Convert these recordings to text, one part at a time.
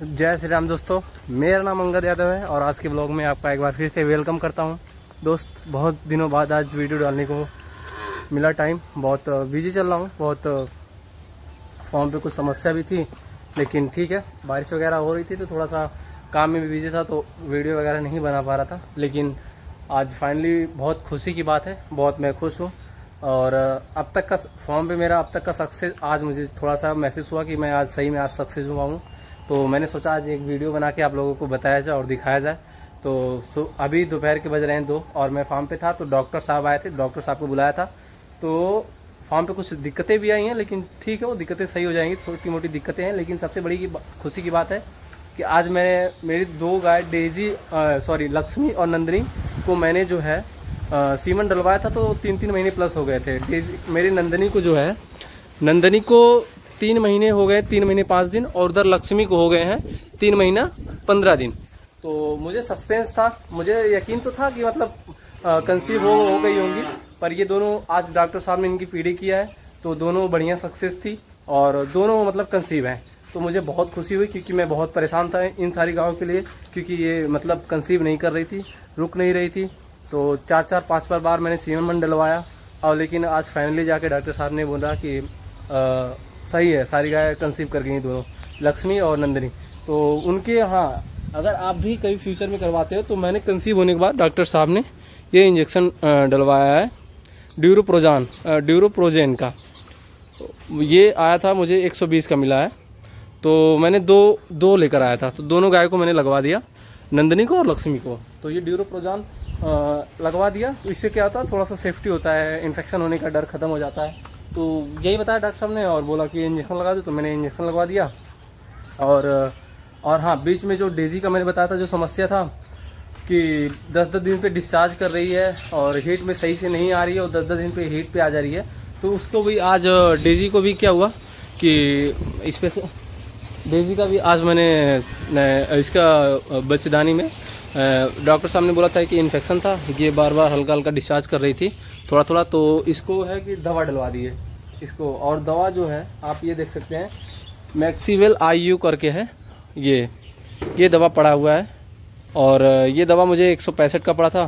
जय श्री राम दोस्तों, मेरा नाम अंगद यादव है और आज के ब्लॉग में आपका एक बार फिर से वेलकम करता हूं। दोस्त, बहुत दिनों बाद आज वीडियो डालने को मिला टाइम। बहुत बिजी चल रहा हूं, बहुत फॉर्म पे कुछ समस्या भी थी, लेकिन ठीक है, बारिश वगैरह हो रही थी तो थोड़ा सा काम में भी बिजी था तो वीडियो वगैरह नहीं बना पा रहा था। लेकिन आज फाइनली बहुत खुशी की बात है, बहुत मैं खुश हूँ। और अब तक का फॉर्म पे मेरा अब तक का सक्सेस, आज मुझे थोड़ा सा महसूस हुआ कि मैं आज सही में आज सक्सेस हुआ हूँ। तो मैंने सोचा आज एक वीडियो बना के आप लोगों को बताया जाए और दिखाया जाए। तो अभी दोपहर के बज रहे हैं 2 और मैं फार्म पे था तो डॉक्टर साहब आए थे, डॉक्टर साहब को बुलाया था। तो फार्म पे कुछ दिक्कतें भी आई हैं, लेकिन ठीक है, वो दिक्कतें सही हो जाएंगी। छोटी मोटी दिक्कतें हैं, लेकिन सबसे बड़ी खुशी की बात है कि आज मैं मेरी 2 गाय लक्ष्मी और नंदिनी को मैंने जो है सीमन डलवाया था। तो 3 महीने प्लस हो गए थे। मेरी नंदिनी को जो है, नंदिनी को 3 महीने हो गए, 3 महीने 5 दिन, और उधर लक्ष्मी को हो गए हैं 3 महीना 15 दिन। तो मुझे सस्पेंस था, मुझे यकीन तो था कि मतलब कंसीव हो गई होंगी, पर ये दोनों आज डॉक्टर साहब ने इनकी पीडी किया है तो दोनों बढ़िया सक्सेस थी और दोनों मतलब कंसीव हैं। तो मुझे बहुत खुशी हुई क्योंकि मैं बहुत परेशान था इन सारी गायों के लिए, क्योंकि ये मतलब कंसीव नहीं कर रही थी, रुक नहीं रही थी। तो 4-4, 5 बार मैंने सीमन डलवाया और लेकिन आज फाइनली जाके डॉक्टर साहब ने बोला कि सही है, सारी गाय कंसीव कर गई, दोनों लक्ष्मी और नंदिनी। तो उनके यहाँ अगर आप भी कभी फ्यूचर में करवाते हो तो मैंने कंसीव होने के बाद डॉक्टर साहब ने ये इंजेक्शन डलवाया है ड्यूरोप्रोजेन का। ये आया था मुझे 120 का मिला है, तो मैंने दो लेकर आया था। तो दोनों गाय को मैंने लगवा दिया, नंदिनी को और लक्ष्मी को। तो ये ड्यूरोप्रोजेन लगवा दिया तो इससे क्या होता है, थोड़ा सा सेफ्टी होता है, इन्फेक्शन होने का डर खत्म हो जाता है। तो यही बताया डॉक्टर साहब ने और बोला कि इंजेक्शन लगा दो, तो मैंने इंजेक्शन लगवा दिया। और हाँ, बीच में जो डेजी का मैंने बताया था जो समस्या था कि 10-10 दिन पे डिस्चार्ज कर रही है और हीट में सही से नहीं आ रही है और 10-10 दिन पे हीट पे आ जा रही है। तो उसको भी आज डेजी को भी क्या हुआ कि इस पे से डेजी का भी आज मैंने इसका बच्चेदानी में डॉक्टर साहब ने बोला था कि इन्फेक्शन था, ये बार हल्का हल्का डिस्चार्ज कर रही थी थोड़ा। तो इसको है कि दवा डलवा दी है इसको, और दवा जो है आप ये देख सकते हैं, मैक्सीवेल IU करके है, ये दवा पड़ा हुआ है। और ये दवा मुझे 165 का पड़ा था।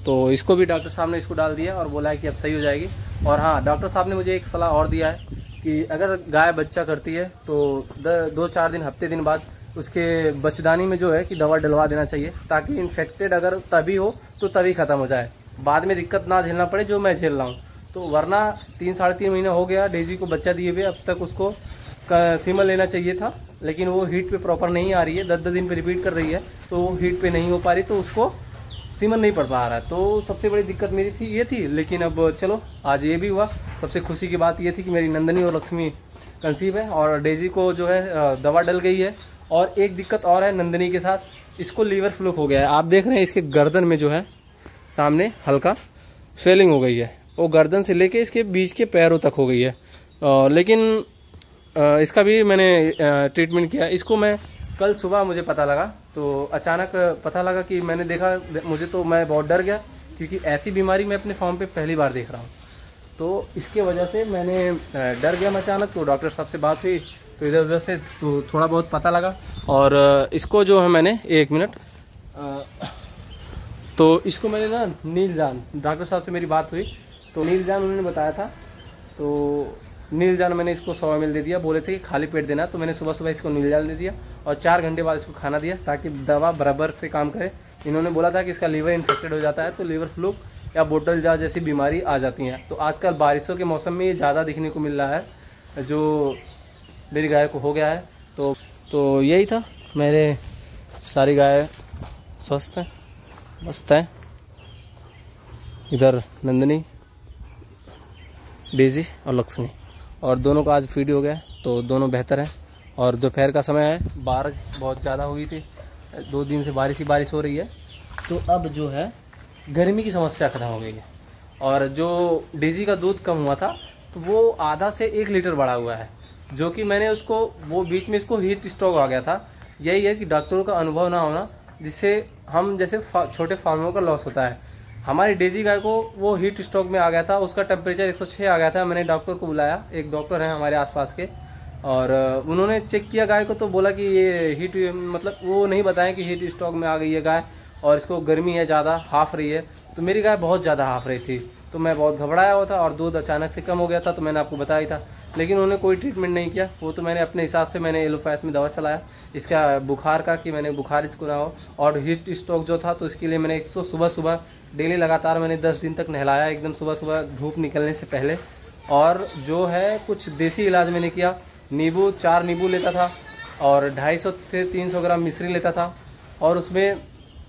तो इसको भी डॉक्टर साहब ने इसको डाल दिया और बोला है कि अब सही हो जाएगी। और हाँ, डॉक्टर साहब ने मुझे एक सलाह और दिया है कि अगर गाय बच्चा करती है तो 2-4 दिन, हफ्ते दिन बाद उसके बच्चेदानी में जो है कि दवा डलवा देना चाहिए, ताकि इन्फेक्टेड अगर तभी हो तो तभी ख़त्म हो जाए, बाद में दिक्कत ना झेलना पड़े जो मैं झेल रहा हूँ। तो वरना 3-3.5 महीने हो गया डेजी को बच्चा दिए हुए, अब तक उसको सीमन लेना चाहिए था, लेकिन वो हीट पे प्रॉपर नहीं आ रही है, 10-10 दिन पे रिपीट कर रही है, तो वो हीट पे नहीं हो पा रही, तो उसको सीमन नहीं पड़ पा रहा है। तो सबसे बड़ी दिक्कत मेरी ये थी। लेकिन अब चलो, आज ये भी हुआ। सबसे खुशी की बात ये थी कि मेरी नंदिनी और लक्ष्मी कंसीव है और डेजी को जो है दवा डल गई है। और एक दिक्कत और है नंदिनी के साथ, इसको लीवर फ्लूक हो गया है। आप देख रहे हैं इसके गर्दन में जो है सामने हल्का स्वेलिंग हो गई है, वो गर्दन से लेके इसके बीच के पैरों तक हो गई है। लेकिन इसका भी मैंने ट्रीटमेंट किया। इसको मैं कल सुबह मुझे पता लगा, तो अचानक पता लगा कि मैंने देखा, मैं बहुत डर गया क्योंकि ऐसी बीमारी मैं अपने फॉर्म पे पहली बार देख रहा हूँ। तो इसके वजह से मैंने डर गया मैं अचानक। तो डॉक्टर साहब से बात हुई तो इधर उधर से तो थोड़ा बहुत पता लगा। और इसको जो है मैंने 1 मिनट, तो इसको मैंने ना नीलजान, डॉक्टर साहब से मेरी बात हुई तो नीलजान उन्होंने बताया था, तो नीलजान मैंने इसको 100 ml दे दिया। बोले थे कि खाली पेट देना, तो मैंने सुबह इसको नीलजान दे दिया और 4 घंटे बाद इसको खाना दिया ताकि दवा बराबर से काम करे। इन्होंने बोला था कि इसका लीवर इन्फेक्टेड हो जाता है तो लीवर फ्लूक या बोतल जा जैसी बीमारी आ जाती हैं। तो आजकल बारिशों के मौसम में ये ज़्यादा दिखने को मिल रहा है, जो मेरी गाय को हो गया है। तो यही था, मेरे सारी गाय स्वस्थ हैं, मस्त हैं। इधर नंदिनी, डेजी और लक्ष्मी, और दोनों का आज फीड हो गया तो दोनों बेहतर हैं। और दोपहर का समय है, बारिश बहुत ज़्यादा हुई थी, 2 दिन से बारिश ही बारिश हो रही है। तो अब जो है गर्मी की समस्या ख़त्म हो गई है। और जो डेजी का दूध कम हुआ था तो वो आधा से 1 लीटर बढ़ा हुआ है, जो कि मैंने उसको, वो बीच में इसको हीट स्ट्रोक आ गया था। यही है कि डॉक्टरों का अनुभव ना होना, जिससे हम जैसे छोटे फार्मरों का लॉस होता है। हमारी डेजी गाय को वो हीट स्ट्रोक में आ गया था, उसका टेम्परेचर 106 आ गया था। मैंने डॉक्टर को बुलाया, एक डॉक्टर हैं हमारे आसपास के, और उन्होंने चेक किया गाय को तो बोला कि ये हीट, मतलब वो नहीं बताएं कि हीट स्ट्रोक में आ गई है गाय और इसको गर्मी है ज़्यादा, हाफ रही है। तो मेरी गाय बहुत ज़्यादा हाफ रही थी, तो मैं बहुत घबराया हुआ था और दूध अचानक से कम हो गया था, तो मैंने आपको बताया था। लेकिन उन्होंने कोई ट्रीटमेंट नहीं किया, वो तो मैंने अपने हिसाब से मैंने एलोपैथ में दवा चलाया इसका बुखार का, कि मैंने बुखार इसको ना हो। और हीट स्ट्रोक जो था तो इसके लिए मैंने इसको सुबह सुबह डेली लगातार मैंने 10 दिन तक नहलाया, एकदम सुबह सुबह धूप निकलने से पहले। और जो है कुछ देसी इलाज मैंने किया, नींबू 4 नींबू लेता था और 250 से 300 ग्राम मिश्री लेता था, और उसमें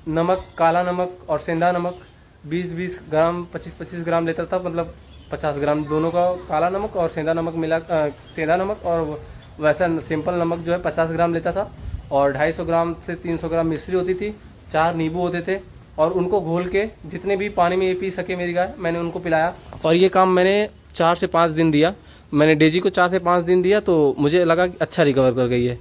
नमक, काला नमक और सेंधा नमक 20-20 ग्राम 25-25 ग्राम लेता था, मतलब 50 ग्राम दोनों का, काला नमक और सेंधा नमक मिला, सेंधा नमक और वैसा सिंपल नमक जो है 50 ग्राम लेता था। और 250 ग्राम से 300 ग्राम मिश्री होती थी, 4 नींबू होते थे, और उनको घोल के जितने भी पानी में ये पी सके मेरी गाय, मैंने उनको पिलाया। और ये काम मैंने 4 से 5 दिन दिया, मैंने डेजी को 4 से 5 दिन दिया, तो मुझे लगा कि अच्छा रिकवर कर गई है।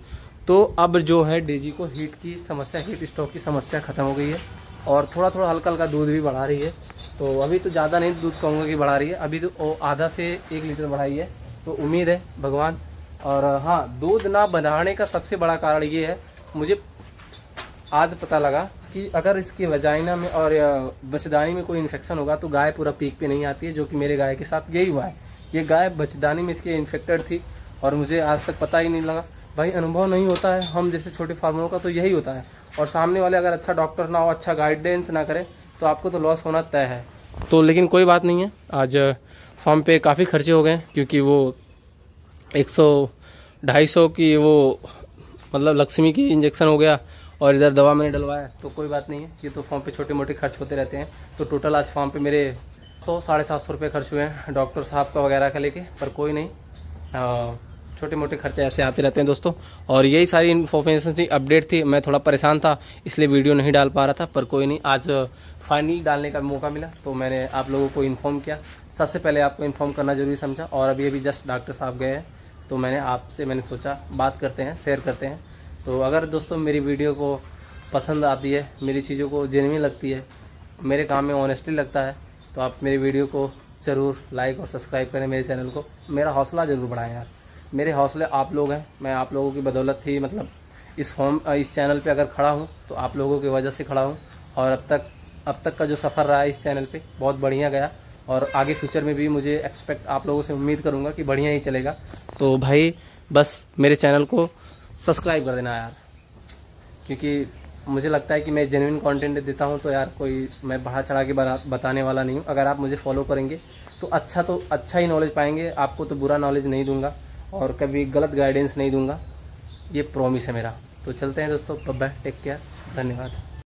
तो अब जो है डेजी को हीट की समस्या, हीट स्ट्रोक की समस्या ख़त्म हो गई है, और थोड़ा थोड़ा हल्का हल्का दूध भी बढ़ा रही है। तो अभी तो ज़्यादा नहीं दूध कहूँगा कि बढ़ा रही है, अभी तो आधा से 1 लीटर बढ़ाई है, तो उम्मीद है भगवान। और हाँ, दूध ना बढ़ाने का सबसे बड़ा कारण ये है, मुझे आज पता लगा कि अगर इसकी वजाइना में और बचदानी में कोई इन्फेक्शन होगा तो गाय पूरा पीक पे नहीं आती है, जो कि मेरे गाय के साथ यही हुआ है। ये गाय बचदानी में इसके इन्फेक्टेड थी और मुझे आज तक पता ही नहीं लगा। भाई अनुभव नहीं होता है हम जैसे छोटे फार्मरों का, तो यही होता है। और सामने वाले अगर अच्छा डॉक्टर ना हो, अच्छा गाइडेंस ना करे, तो आपको तो लॉस होना तय है। तो लेकिन कोई बात नहीं है, आज फार्म पे काफ़ी खर्चे हो गए, क्योंकि वो 100-250 की वो मतलब लक्ष्मी की इंजेक्शन हो गया, और इधर दवा मैंने डलवाया। तो कोई बात नहीं है, ये तो फार्म पे छोटे मोटे खर्च होते रहते हैं। तो टोटल आज फार्म पे मेरे 100-750 रुपये खर्च हुए हैं डॉक्टर साहब का वगैरह का लेके, पर कोई नहीं, छोटे मोटे खर्चे ऐसे आते रहते हैं दोस्तों। और यही सारी इन्फॉर्मेशन थी, अपडेट थी। मैं थोड़ा परेशान था इसलिए वीडियो नहीं डाल पा रहा था, पर कोई नहीं, आज फाइनली डालने का मौका मिला तो मैंने आप लोगों को इन्फॉर्म किया। सबसे पहले आपको इन्फॉर्म करना जरूरी समझा। और अभी जस्ट डॉक्टर साहब गए हैं, तो मैंने सोचा बात करते हैं, शेयर करते हैं। तो अगर दोस्तों मेरी वीडियो को पसंद आती है, मेरी चीज़ों को जेन्युइन लगती है, मेरे काम में ऑनेस्टली लगता है, तो आप मेरी वीडियो को ज़रूर लाइक और सब्सक्राइब करें, मेरे चैनल को। मेरा हौसला ज़रूर बढ़ाएं यार, मेरे हौसले आप लोग हैं। मैं आप लोगों की बदौलत ही मतलब इस चैनल पे अगर खड़ा हूँ तो आप लोगों की वजह से खड़ा हूँ। और अब तक का जो सफ़र रहा है इस चैनल पे बहुत बढ़िया गया, और आगे फ्यूचर में भी मुझे आप लोगों से उम्मीद करूँगा कि बढ़िया ही चलेगा। तो भाई बस मेरे चैनल को सब्सक्राइब कर देना यार, क्योंकि मुझे लगता है कि मैं जेन्युइन कंटेंट देता हूँ, तो यार कोई मैं बढ़ा चढ़ा के बताने वाला नहीं हूँ। अगर आप मुझे फॉलो करेंगे तो अच्छा ही नॉलेज पाएंगे, आपको तो बुरा नॉलेज नहीं दूंगा और कभी गलत गाइडेंस नहीं दूंगा, ये प्रॉमिस है मेरा। तो चलते हैं दोस्तों, बाय बाय, टेक केयर, धन्यवाद।